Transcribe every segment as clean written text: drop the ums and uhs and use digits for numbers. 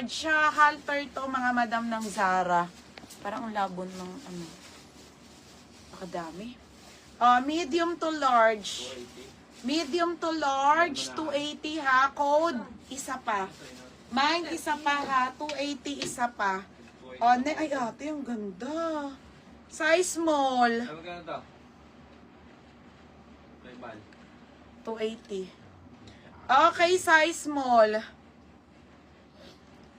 large siya. Halter to mga madam ng Zara. Parang ang labon ng ano. Nakadami. Medium to large. Medium to large, 280 ha. Code, isa pa. Mine, isa pa ha. 280, isa pa. Ay ate, ang ganda. Size small. Ano magkano to? 280. Okay, size small.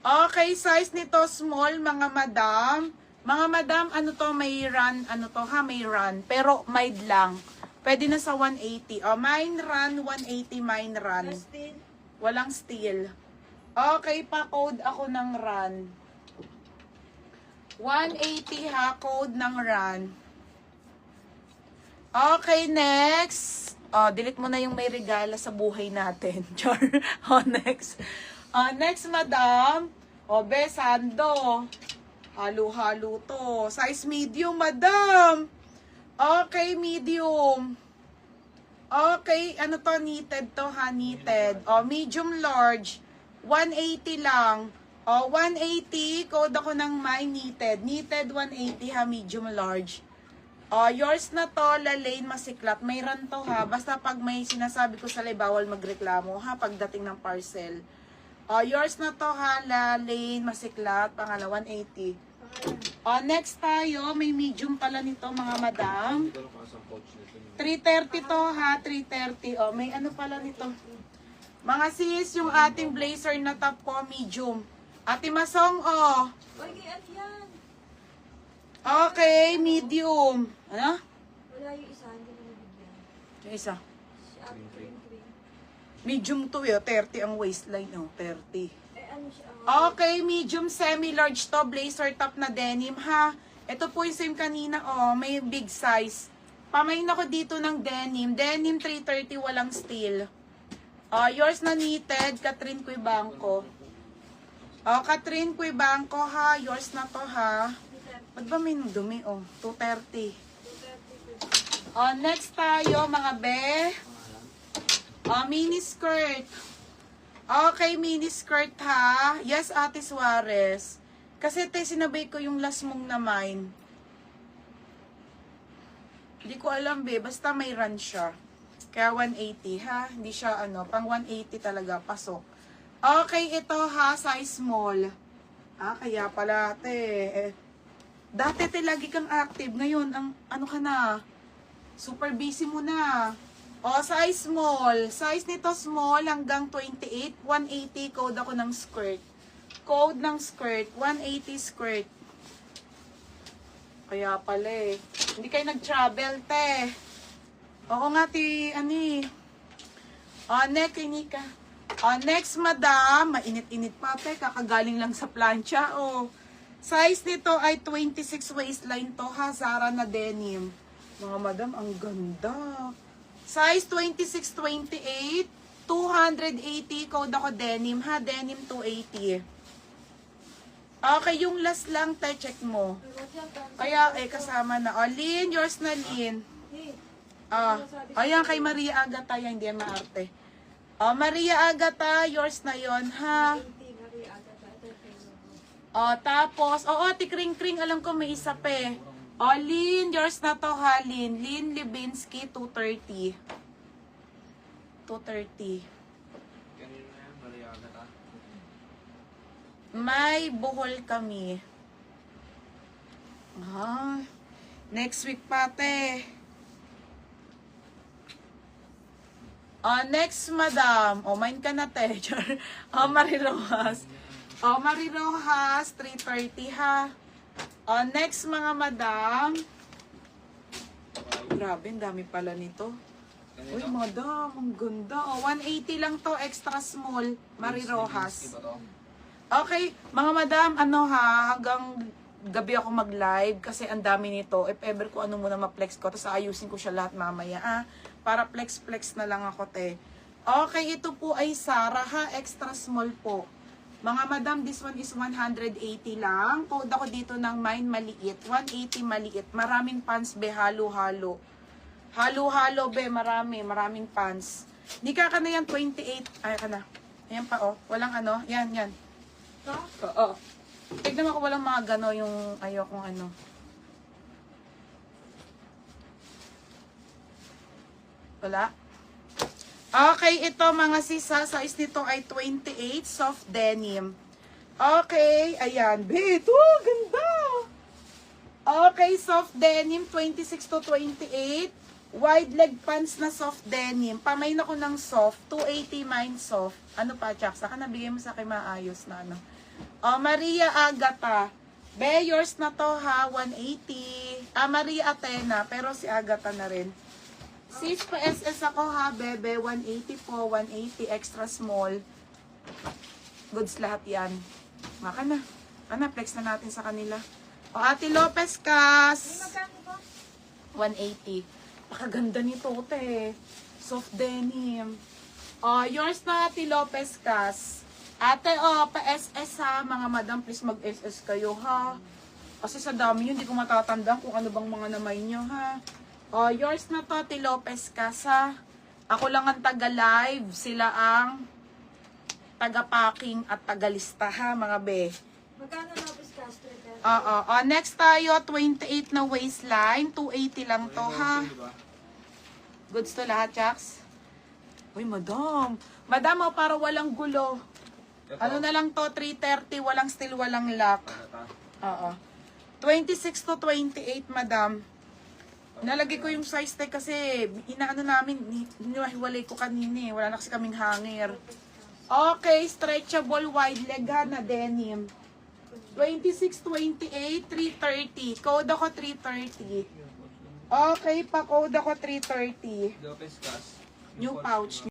Okay, size nito small, mga madam. Mga madam, ano to, may run, ano to ha, may run. Pero mild lang. Pwede na sa 180. Mine run, 180, mine run. Walang steel. Okay, pa-code ako ng run. 180 ha, code ng run. Okay, next. Delete mo na yung may regala sa buhay natin. Char. Next. Next, madam. Besando. Halo-halo to. Size medium, madam. Okay, medium. Okay, ano to, knitted to ha, knitted. Medium large. 180 lang. 180, code ako ng my knitted. Knitted 180 ha, medium large. Yours na to, Lalaine Masiklat. May run to ha. Basta pag may sinasabi ko sa live, bawal magreklamo ha, pagdating ng parcel. Yours na to ha, Lalaine Masiklat. Pangala, 180. Next tayo, may medium pala nito mga madam. 330 to ha, 330. May ano pala nito. Mga sis, yung ating blazer na top ko, medium. Ate Masong, okay, medium. Ano? Wala yung isa, hindi na nabigyan. Yung isa. Si Ate Cream. Medium to 30 ang waistline, 30. Ano siya? Okay, medium semi-large to, blazer top na denim ha. Ito po yung same kanina, may big size. Pamain ako dito ng denim. Denim 330, walang steel. Yours na knitted, Catherine Cuibanco. Catherine Cuibanco ha, yours na to ha. Ba't ba may dumi? 230. Next tayo mga be. Mini skirt. Okay, mini skirt ha. Yes, Ate Suarez. Kasi sinabay ko yung last mong na mine. Hindi ko alam be, basta may run siya. Kaya 180 ha. Hindi siya pang 180 talaga, pasok. Okay, ito ha, size small. Kaya pala dati lagi kang active. Ngayon, ano ka na? Super busy mo na. Size small. Size nito small hanggang 28. 180 code ako ng skirt. Code ng skirt. 180 skirt. Kaya pala hindi kayo nag-travel, te. Oo nga, next, madam. Mainit-init pa, te. Kakagaling lang sa plancha, Size nito ay 26 waistline to, ha. Zara na denim. Mga madam, ang ganda. Size 26-28. 280. Code ako denim, ha. Denim 280. Okay, yung last lang, te. Check mo. Kaya, kasama na. Lin, yours na, Lin. Ayan, kay Maria Agata. Yan, hindi yan maarte. Maria Agata, yours na yon ha. Tapos, Ate Kring-Kring, alam ko may isa pa Lin, yours na to ha, Lin. Lin Libinski, 230. 230. Kanina na yan, Maria Agata. May buhol kami. Next week pa, te. Next, madam. Mine ka na, te. Marie Rojas. Marie Rojas, 330 ha. Next, mga madam. Grabe, ang dami pala nito. Uy, madam, ang ganda. 180 lang to, extra small. Marie Rojas. Okay, mga madam, hanggang gabi ako mag-live kasi ang dami nito. If ever ko muna ma-flex ko, tapos ayusin ko siya lahat mamaya, para flex-flex na lang ako, te. Okay, ito po ay Zara, ha. Extra small po. Mga madam, this one is 180 lang. Code ako dito ng mine maliit. 180 maliit. Maraming pants, be. Halo-halo. Halo-halo, be. Maraming pants. Hindi ka na yan, 28. Ay, ka na. Ayan pa, Walang Yan. Ito? Oo. Tignan mo kung walang mga gano yung ayokong ano. Wala. Okay, ito mga sisa, size nito ay 28, soft denim. Okay, ayan. Bito, ganda! Okay, soft denim, 26 to 28. Wide leg pants na soft denim. Pamain ako ng soft, 280 mine soft. Ano pa, Chuck? Saka nabigay mo sa akin maayos na ano. Oh, Maria Agata. Be, yours na to ha, 180. Maria Atena, pero si Agata na rin. Sis pa SS ako ha, bebe. 180 po, 180 extra small. Goods lahat yan. Maka na. Ano, flex na natin sa kanila. O, Ate Lopez May Cas. magkano po? 180. Pakaganda nito, te. Soft denim. O, yours na, Ate Lopez Cas. Ate, pa SS ha. Mga madam, please mag-SS kayo ha. Kasi sa dami yun, hindi ko matatandaan kung ano bang mga namay nyo ha. Oh, yours na to, Ate Lopez Casa. Ako lang ang taga-live. Sila ang taga-packing at taga-lista ha, mga be. Magkano Lopez Castro? Oo. Next tayo, 28 na waistline. 280 lang to ha. Goods to lahat, Jax? Uy, madam. Madam, para walang gulo. Ano na lang to, 330, walang steel, walang lock. Oo. 26 to 28, madam. Nalagay ko yung size tag kasi inaano namin, hiniwalay ko kanina eh. Wala na kasi kaming hanger. Okay, stretchable wide leg ha na denim. 26, 28, 330. Code ako 330. Okay, pa-code ako 330. Lopez Gas. New pouch.